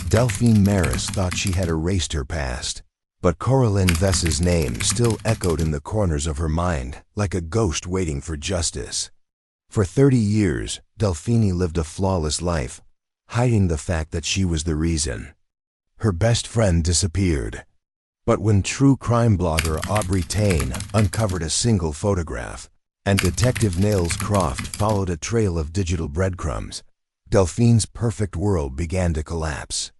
Delphine Marris thought she had erased her past, but Coraline Vess's name still echoed in the corners of her mind like a ghost waiting for justice. For 30 years, Delphine lived a flawless life, hiding the fact that she was the reason. Her best friend disappeared. But when true crime blogger Aubrey Tain uncovered a single photograph, and Detective Nails Croft followed a trail of digital breadcrumbs, Delphine's perfect world began to collapse.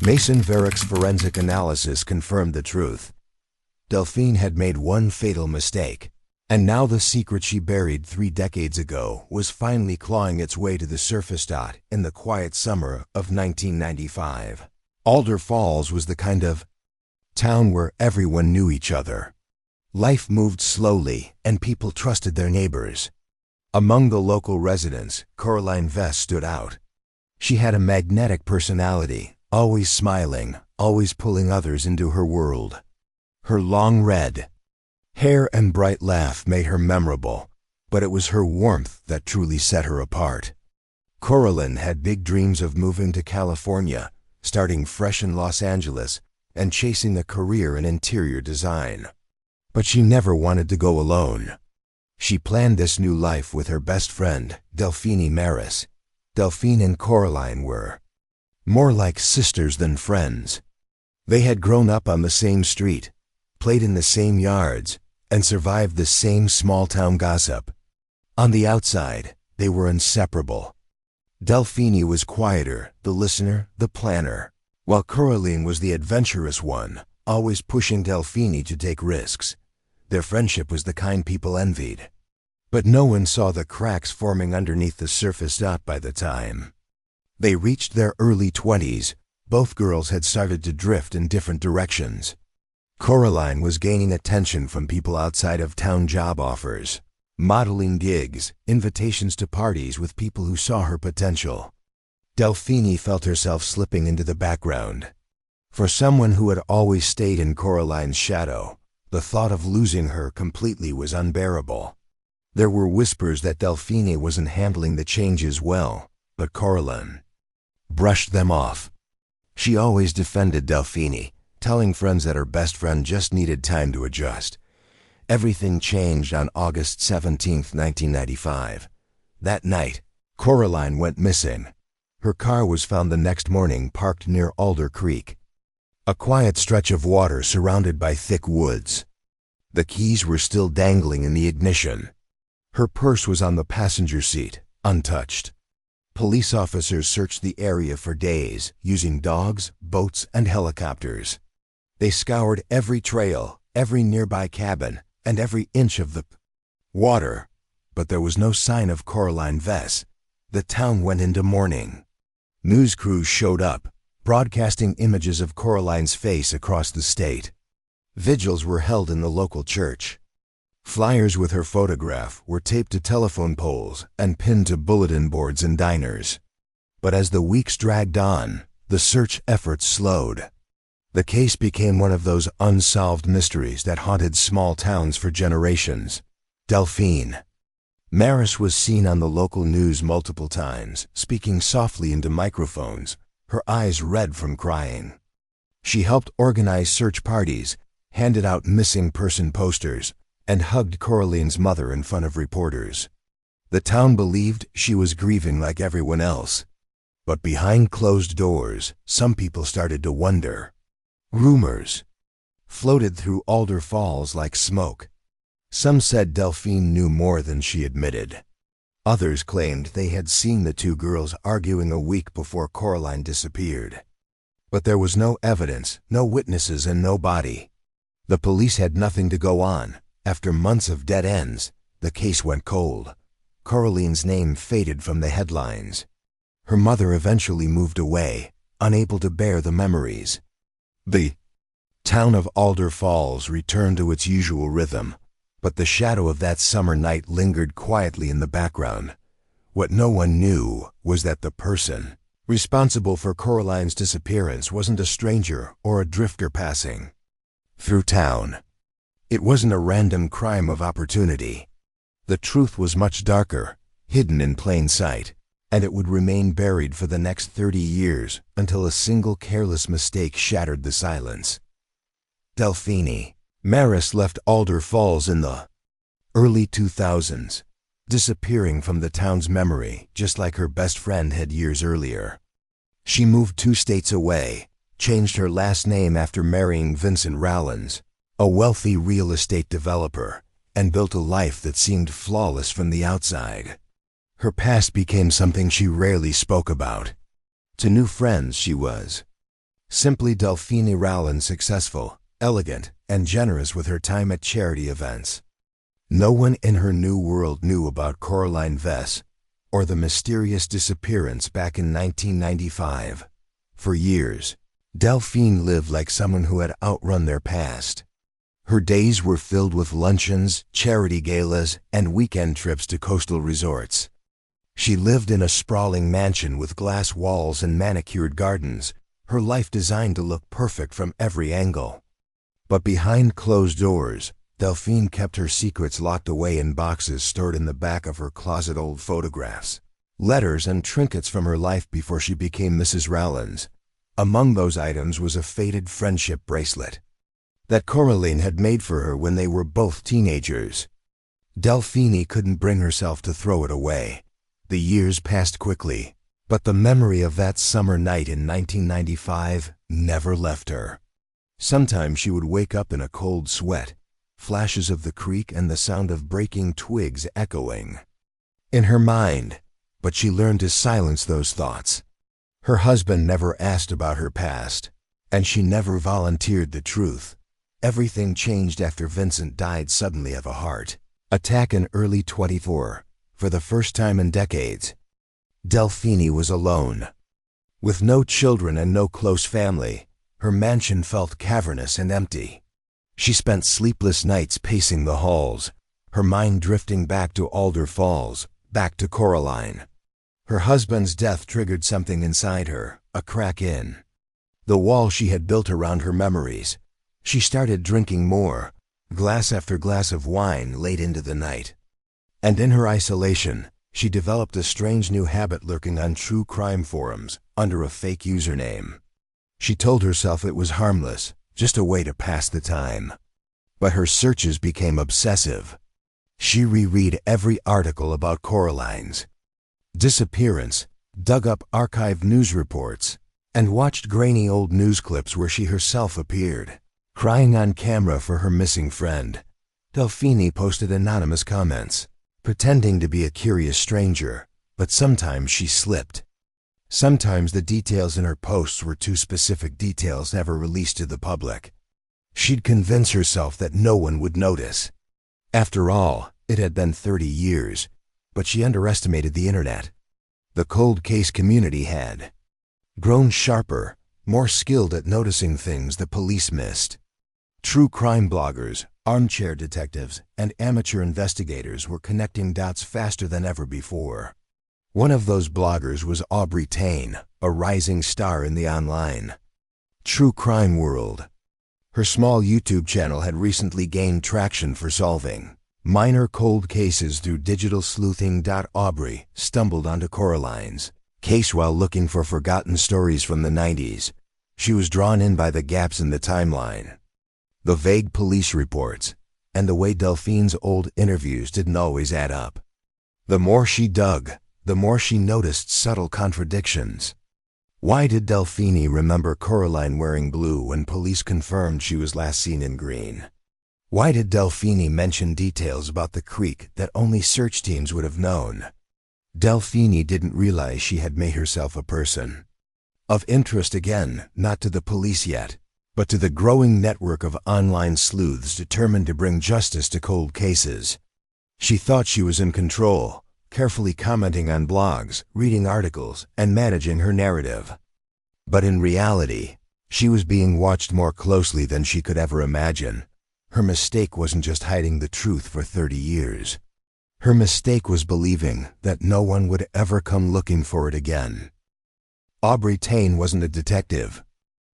Mason Varick's forensic analysis confirmed the truth. Delphine had made one fatal mistake, and now the secret she buried 3 decades ago was finally clawing its way to the surface. In the quiet summer of 1995, Alder Falls was the kind of town where everyone knew each other. Life moved slowly, and people trusted their neighbors. Among the local residents, Coraline Vess stood out. She had a magnetic personality, always smiling, always pulling others into her world. Her long red hair and bright laugh made her memorable, but it was her warmth that truly set her apart. Coraline had big dreams of moving to California, starting fresh in Los Angeles, and chasing a career in interior design. But she never wanted to go alone. She planned this new life with her best friend, Delphine Marris. Delphine and Coraline were more like sisters than friends. They had grown up on the same street, played in the same yards, and survived the same small-town gossip. On the outside, they were inseparable. Delphine was quieter, the listener, the planner, while Coraline was the adventurous one, always pushing Delphine to take risks. Their friendship was the kind people envied. But no one saw the cracks forming underneath the surface. By the time they reached their early 20s, both girls had started to drift in different directions. Coraline was gaining attention from people outside of town: job offers, modeling gigs, invitations to parties with people who saw her potential. Delphine felt herself slipping into the background. For someone who had always stayed in Coraline's shadow, the thought of losing her completely was unbearable. There were whispers that Delphine wasn't handling the changes well, but Coraline brushed them off. She always defended Delphine, telling friends that her best friend just needed time to adjust. Everything changed on August 17, 1995. That night, Coraline went missing. Her car was found the next morning parked near Alder Creek, a quiet stretch of water surrounded by thick woods. The keys were still dangling in the ignition. Her purse was on the passenger seat, untouched. Police officers searched the area for days, using dogs, boats, and helicopters. They scoured every trail, every nearby cabin, and every inch of the water, but there was no sign of Coraline Vess. The town went into mourning. News crews showed up, broadcasting images of Coraline's face across the state. Vigils were held in the local church. Flyers with her photograph were taped to telephone poles and pinned to bulletin boards in diners. But as the weeks dragged on, the search efforts slowed. The case became one of those unsolved mysteries that haunted small towns for generations. Delphine Marris was seen on the local news multiple times, speaking softly into microphones, her eyes red from crying. She helped organize search parties, handed out missing person posters, and hugged Coraline's mother in front of reporters. The town believed she was grieving like everyone else. But behind closed doors, some people started to wonder. Rumors floated through Alder Falls like smoke. Some said Delphine knew more than she admitted. Others claimed they had seen the two girls arguing a week before Coraline disappeared. But there was no evidence, no witnesses, and no body. The police had nothing to go on. After months of dead ends, the case went cold. Coraline's name faded from the headlines. Her mother eventually moved away, unable to bear the memories. The town of Alder Falls returned to its usual rhythm, but the shadow of that summer night lingered quietly in the background. What no one knew was that the person responsible for Coraline's disappearance wasn't a stranger or a drifter passing through town. It wasn't a random crime of opportunity. The truth was much darker, hidden in plain sight. and it would remain buried for the next 30 years until a single careless mistake shattered the silence. Delphine Marris left Alder Falls in the early 2000s, disappearing from the town's memory just like her best friend had years earlier. She moved 2 states away, changed her last name after marrying Vincent Rowlands, a wealthy real estate developer, and built a life that seemed flawless from the outside. Her past became something she rarely spoke about. To new friends she was simply Delphine Rowlands, successful, elegant, and generous with her time at charity events. No one in her new world knew about Coraline Vess or the mysterious disappearance back in 1995. For years, Delphine lived like someone who had outrun their past. Her days were filled with luncheons, charity galas, and weekend trips to coastal resorts. She lived in a sprawling mansion with glass walls and manicured gardens, her life designed to look perfect from every angle. But behind closed doors, Delphine kept her secrets locked away in boxes stored in the back of her closet. Old photographs, letters, and trinkets from her life before she became Mrs. Rowlands. Among those items was a faded friendship bracelet that Coraline had made for her when they were both teenagers. Delphine couldn't bring herself to throw it away. The years passed quickly, but the memory of that summer night in 1995 never left her. Sometimes she would wake up in a cold sweat, flashes of the creek and the sound of breaking twigs echoing in her mind, but she learned to silence those thoughts. Her husband never asked about her past, and she never volunteered the truth. Everything changed after Vincent died suddenly of a heart attack in early 24. For the first time in decades, Delphine was alone. With no children and no close family, her mansion felt cavernous and empty. She spent sleepless nights pacing the halls, her mind drifting back to Alder Falls, back to Coraline. Her husband's death triggered something inside her, a crack in the wall she had built around her memories. She started drinking more, glass after glass of wine late into the night. And in her isolation, she developed a strange new habit, lurking on true crime forums under a fake username. She told herself it was harmless, just a way to pass the time. But her searches became obsessive. She reread every article about Coraline's disappearance, dug up archived news reports, and watched grainy old news clips where she herself appeared, crying on camera for her missing friend. Delphine posted anonymous comments, pretending to be a curious stranger, but sometimes she slipped. Sometimes the details in her posts were too specific, details never released to the public. She'd convince herself that no one would notice. After all, it had been 30 years, but she underestimated the internet. The cold case community had grown sharper, more skilled at noticing things the police missed. True crime bloggers, armchair detectives, and amateur investigators were connecting dots faster than ever before. One of those bloggers was Aubrey Tain, a rising star in the online true crime world. Her small YouTube channel had recently gained traction for solving minor cold cases through digital sleuthing. Aubrey stumbled onto Coraline's case while looking for forgotten stories from the 90s. She was drawn in by the gaps in the timeline, the vague police reports, and the way Delphine's old interviews didn't always add up. The more she dug, the more she noticed subtle contradictions. Why did Delphine remember Coraline wearing blue when police confirmed she was last seen in green? Why did Delphine mention details about the creek that only search teams would have known? Delphine didn't realize she had made herself a person of interest again, not to the police yet, but to the growing network of online sleuths determined to bring justice to cold cases. She thought she was in control, carefully commenting on blogs, reading articles, and managing her narrative. But in reality, she was being watched more closely than she could ever imagine. Her mistake wasn't just hiding the truth for 30 years. Her mistake was believing that no one would ever come looking for it again. Aubrey Tain wasn't a detective.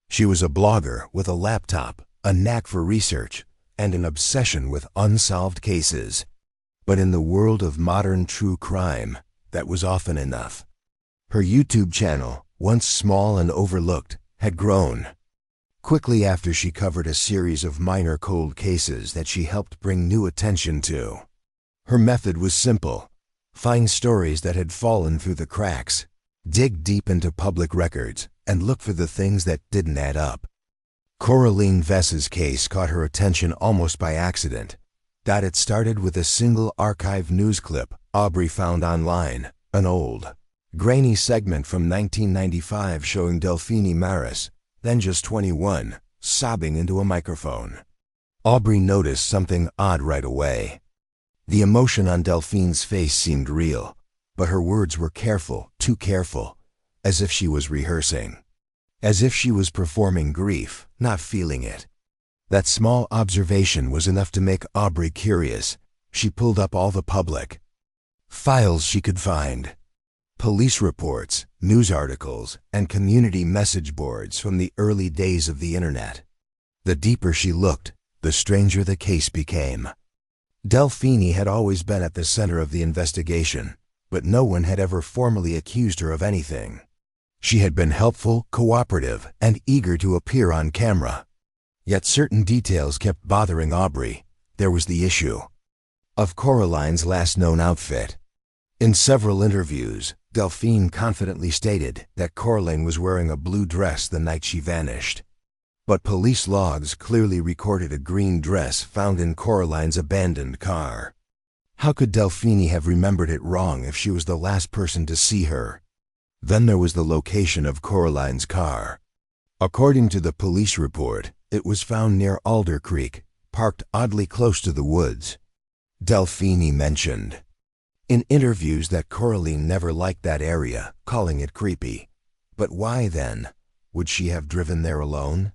She was a blogger with a laptop, a knack for research, and an obsession with unsolved cases. But in the world of modern true crime, that was often enough. Her YouTube channel, once small and overlooked, had grown. Quickly after, she covered a series of minor cold cases that she helped bring new attention to. Her method was simple: find stories that had fallen through the cracks, dig deep into public records, and look for the things that didn't add up. Coraline Vess's case caught her attention almost by accident. It started with a single archived news clip Aubrey found online, an old, grainy segment from 1995 showing Delphine Marris, then just 21, sobbing into a microphone. Aubrey noticed something odd right away. The emotion on Delphine's face seemed real, but her words were careful, too careful, as if she was rehearsing. As if she was performing grief, not feeling it. That small observation was enough to make Aubrey curious. She pulled up all the public files she could find. Police reports, news articles, and community message boards from the early days of the internet. The deeper she looked, the stranger the case became. Delphine had always been at the center of the investigation, but no one had ever formally accused her of anything. She had been helpful, cooperative, and eager to appear on camera. Yet certain details kept bothering Aubrey. There was the issue of Coraline's last known outfit. In several interviews, Delphine confidently stated that Coraline was wearing a blue dress the night she vanished. But police logs clearly recorded a green dress found in Coraline's abandoned car. How could Delphine have remembered it wrong if she was the last person to see her? Then there was the location of Coraline's car. According to the police report, it was found near Alder Creek, parked oddly close to the woods. Delphine mentioned in interviews that Coraline never liked that area, calling it creepy. But why, then, would she have driven there alone?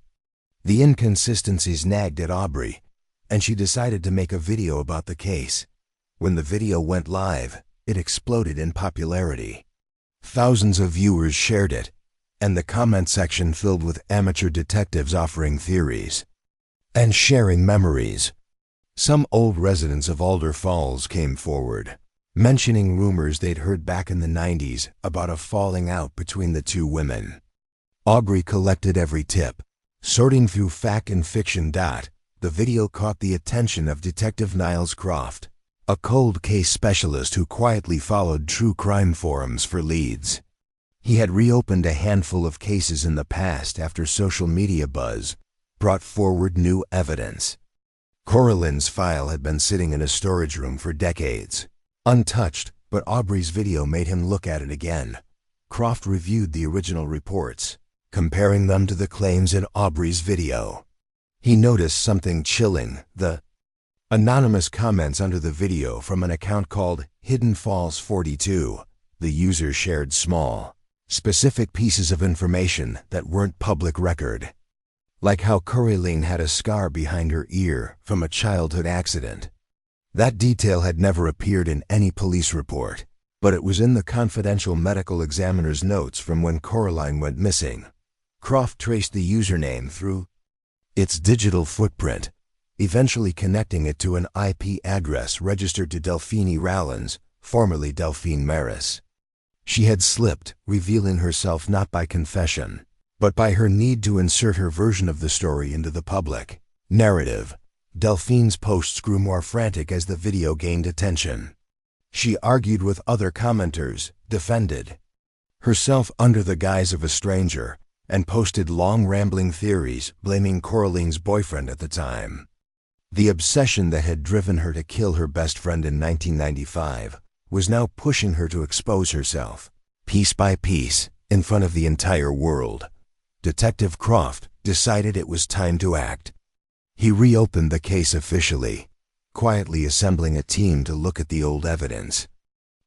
The inconsistencies nagged at Aubrey, and she decided to make a video about the case. When the video went live, it exploded in popularity. Thousands of viewers shared it, and the comment section filled with amateur detectives offering theories and sharing memories. Some old residents of Alder Falls came forward, mentioning rumors they'd heard back in the 90s about a falling out between the two women. Aubrey collected every tip, sorting through fact and fiction. The video caught the attention of Detective Niles Croft, a cold case specialist who quietly followed true crime forums for leads. He had reopened a handful of cases in the past after social media buzz brought forward new evidence. Coraline's file had been sitting in a storage room for decades, untouched, but Aubrey's video made him look at it again. Croft reviewed the original reports, comparing them to the claims in Aubrey's video. He noticed something chilling: the anonymous comments under the video from an account called Hidden Falls 42. The user shared small, specific pieces of information that weren't public record. Like how Coraline had a scar behind her ear from a childhood accident. That detail had never appeared in any police report, but it was in the confidential medical examiner's notes from when Coraline went missing. Croft traced the username through its digital footprint, eventually connecting it to an IP address registered to Delphine Rowlands, formerly Delphine Marris. She had slipped, revealing herself not by confession, but by her need to insert her version of the story into the public narrative. Delphine's posts grew more frantic as the video gained attention. She argued with other commenters, defended herself under the guise of a stranger, and posted long rambling theories blaming Coraline's boyfriend at the time. The obsession that had driven her to kill her best friend in 1995 was now pushing her to expose herself, piece by piece, in front of the entire world. Detective Croft decided it was time to act. He reopened the case officially, quietly assembling a team to look at the old evidence.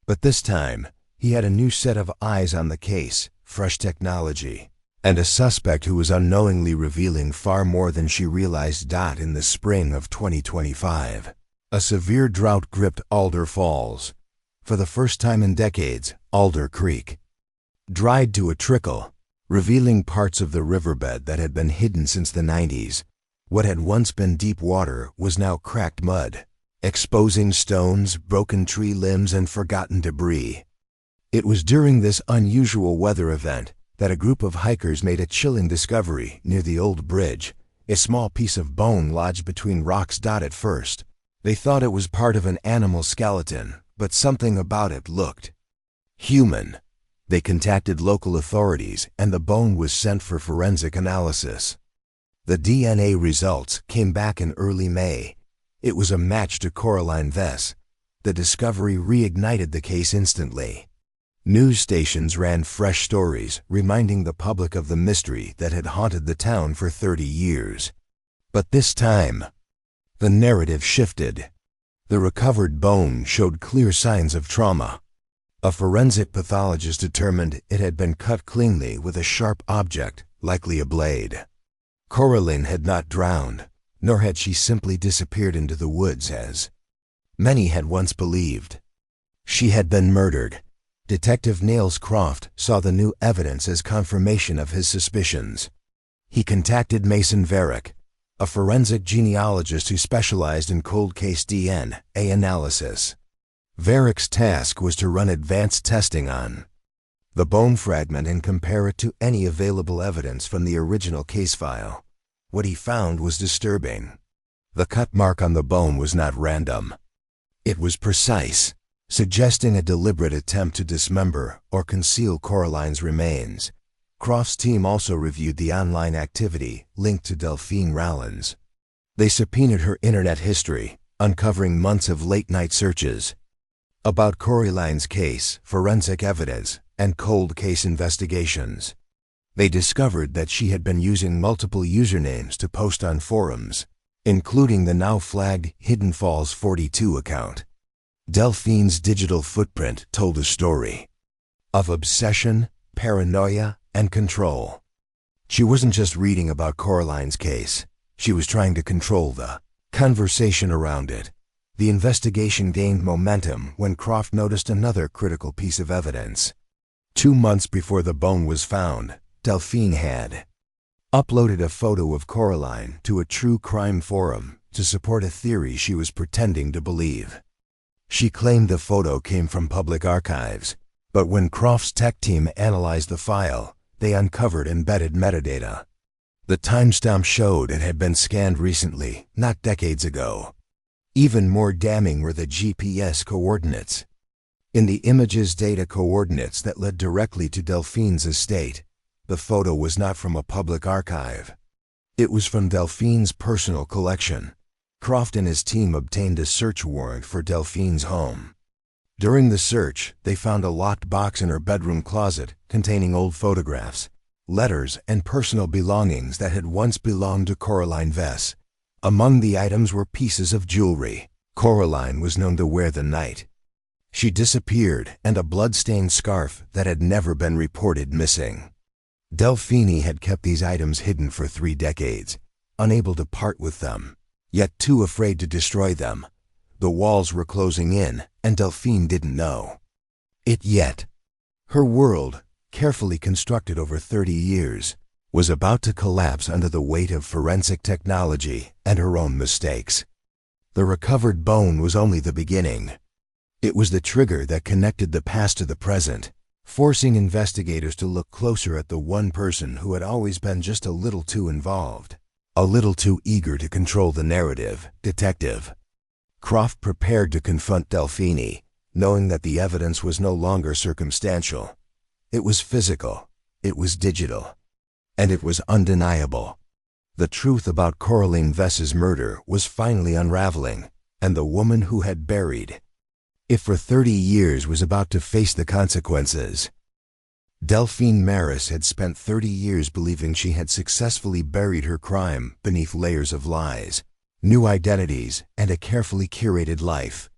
But this time, he had a new set of eyes on the case, fresh technology, and a suspect who was unknowingly revealing far more than she realized. In the spring of 2025, a severe drought gripped Alder Falls. For the first time in decades, Alder Creek dried to a trickle, revealing parts of the riverbed that had been hidden since the 90s. What had once been deep water was now cracked mud, exposing stones, broken tree limbs, and forgotten debris. It was during this unusual weather event that a group of hikers made a chilling discovery near the old bridge, a small piece of bone lodged between rocks. At first, they thought it was part of an animal skeleton, but something about it looked human. They contacted local authorities and the bone was sent for forensic analysis. The DNA results came back in early May. It was a match to Coraline Vess. The discovery reignited the case instantly. News stations ran fresh stories, reminding the public of the mystery that had haunted the town for 30 years. But this time, the narrative shifted. The recovered bone showed clear signs of trauma. A forensic pathologist determined it had been cut cleanly with a sharp object, likely a blade. Coraline had not drowned, nor had she simply disappeared into the woods as many had once believed. She had been murdered. Detective Niels Croft saw the new evidence as confirmation of his suspicions. He contacted Mason Varick, a forensic genealogist who specialized in cold case DNA analysis. Varick's task was to run advanced testing on the bone fragment and compare it to any available evidence from the original case file. What he found was disturbing. The cut mark on the bone was not random. It was precise, suggesting a deliberate attempt to dismember or conceal Coraline's remains. Croft's team also reviewed the online activity linked to Delphine Marris. They subpoenaed her internet history, uncovering months of late-night searches about Coraline's case, forensic evidence, and cold case investigations. They discovered that she had been using multiple usernames to post on forums, including the now flagged Hidden Falls 42 account. Delphine's digital footprint told a story of obsession, paranoia, and control. She wasn't just reading about Coraline's case. She was trying to control the conversation around it. The investigation gained momentum when Croft noticed another critical piece of evidence. 2 months before the bone was found, Delphine had uploaded a photo of Coraline to a true crime forum to support a theory she was pretending to believe. She claimed the photo came from public archives, but when Croft's tech team analyzed the file, they uncovered embedded metadata. The timestamp showed it had been scanned recently, not decades ago. Even more damning were the GPS coordinates. In the image's data coordinates that led directly to Delphine's estate, the photo was not from a public archive. It was from Delphine's personal collection. Croft and his team obtained a search warrant for Delphine's home. During the search, they found a locked box in her bedroom closet containing old photographs, letters, and personal belongings that had once belonged to Coraline Vess. Among the items were pieces of jewelry Coraline was known to wear the night she disappeared, and a blood-stained scarf that had never been reported missing. Delphine had kept these items hidden for 3 decades, unable to part with them, yet too afraid to destroy them. The walls were closing in, and Delphine didn't know it yet. Her world, carefully constructed over 30 years, was about to collapse under the weight of forensic technology and her own mistakes. The recovered bone was only the beginning. It was the trigger that connected the past to the present, forcing investigators to look closer at the one person who had always been just a little too involved, a little too eager to control the narrative. Detective Croft prepared to confront Delphine, knowing that the evidence was no longer circumstantial. It was physical, it was digital, and it was undeniable. The truth about Coraline Vess's murder was finally unraveling, and the woman who had buried it for 30 years was about to face the consequences. Delphine Marris had spent 30 years believing she had successfully buried her crime beneath layers of lies, new identities, and a carefully curated life.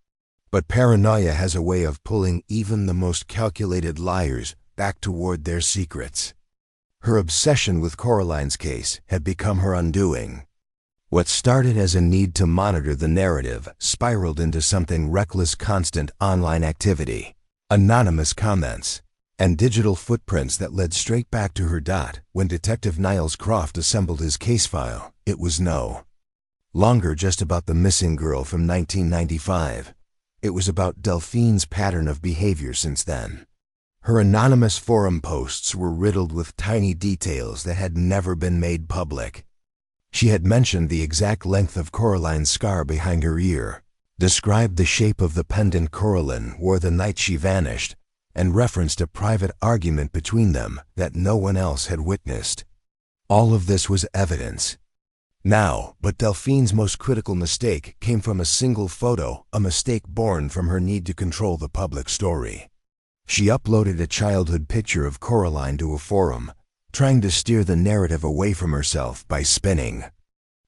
But paranoia has a way of pulling even the most calculated liars back toward their secrets. Her obsession with Coraline's case had become her undoing. What started as a need to monitor the narrative spiraled into something reckless: constant online activity, anonymous comments, and digital footprints that led straight back to her. When Detective Niels Croft assembled his case file, it was no longer just about the missing girl from 1995. It was about Delphine's pattern of behavior since then. Her anonymous forum posts were riddled with tiny details that had never been made public. She had mentioned the exact length of Coraline's scar behind her ear, described the shape of the pendant Coraline wore the night she vanished, and referenced a private argument between them that no one else had witnessed. All of this was evidence. Now, but Delphine's most critical mistake came from a single photo, a mistake born from her need to control the public story. She uploaded a childhood picture of Coraline to a forum, trying to steer the narrative away from herself by spinning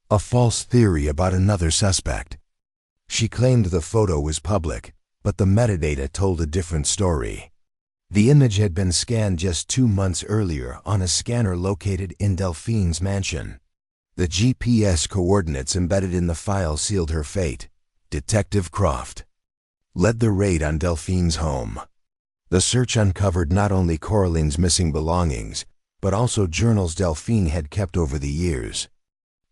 a false theory about another suspect. She claimed the photo was public, but the metadata told a different story. The image had been scanned just 2 months earlier on a scanner located in Delphine's mansion. The GPS coordinates embedded in the file sealed her fate. Detective Croft led the raid on Delphine's home. The search uncovered not only Coraline's missing belongings, but also journals Delphine had kept over the years.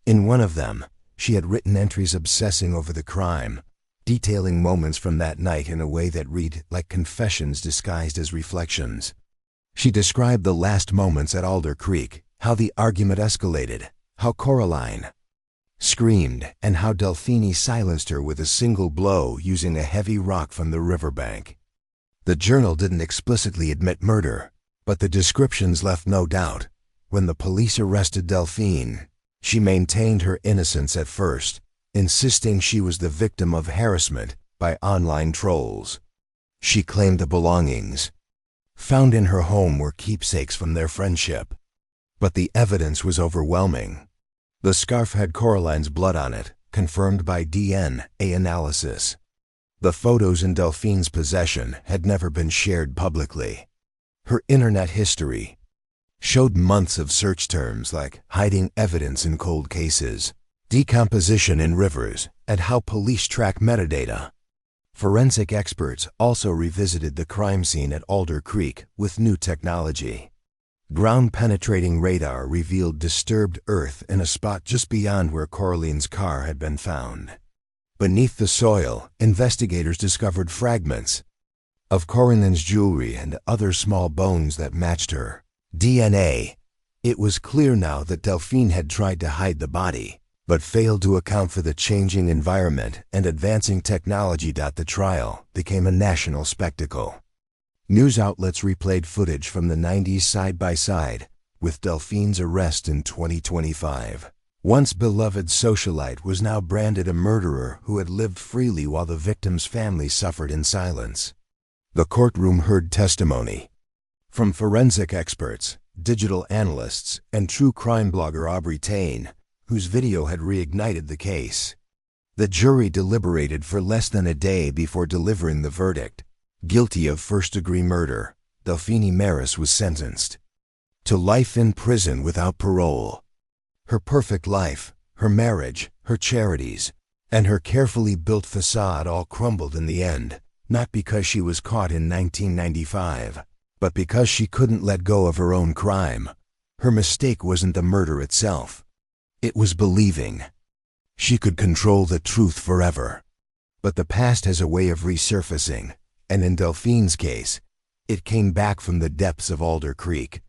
In one of them, she had written entries obsessing over the crime, detailing moments from that night in a way that read like confessions disguised as reflections. She described the last moments at Alder Creek, how the argument escalated, how Coraline screamed, and how Delphine silenced her with a single blow using a heavy rock from the riverbank. The journal didn't explicitly admit murder, but the descriptions left no doubt. When the police arrested Delphine, she maintained her innocence at first, insisting she was the victim of harassment by online trolls. She claimed the belongings found in her home were keepsakes from their friendship. But the evidence was overwhelming. The scarf had Coraline's blood on it, confirmed by DNA analysis. The photos in Delphine's possession had never been shared publicly. Her internet history showed months of search terms like hiding evidence in cold cases, decomposition in rivers, and how police track metadata. Forensic experts also revisited the crime scene at Alder Creek with new technology. Ground-penetrating radar revealed disturbed earth in a spot just beyond where Coraline's car had been found. Beneath the soil, investigators discovered fragments of Coraline's jewelry and other small bones that matched her DNA. It was clear now that Delphine had tried to hide the body, but failed to account for the changing environment and advancing technology. The trial became a national spectacle. News outlets replayed footage from the 90s side by side with Delphine's arrest in 2025. Once beloved socialite was now branded a murderer who had lived freely while the victim's family suffered in silence. The courtroom heard testimony from forensic experts, digital analysts, and true crime blogger Aubrey Tain, whose video had reignited the case. The jury deliberated for less than a day before delivering the verdict. Guilty of first-degree murder, Delphine Marris was sentenced to life in prison without parole. Her perfect life, her marriage, her charities, and her carefully built facade all crumbled in the end, not because she was caught in 1995, but because she couldn't let go of her own crime. Her mistake wasn't the murder itself. It was believing she could control the truth forever. But the past has a way of resurfacing, and in Delphine's case, it came back from the depths of Alder Creek,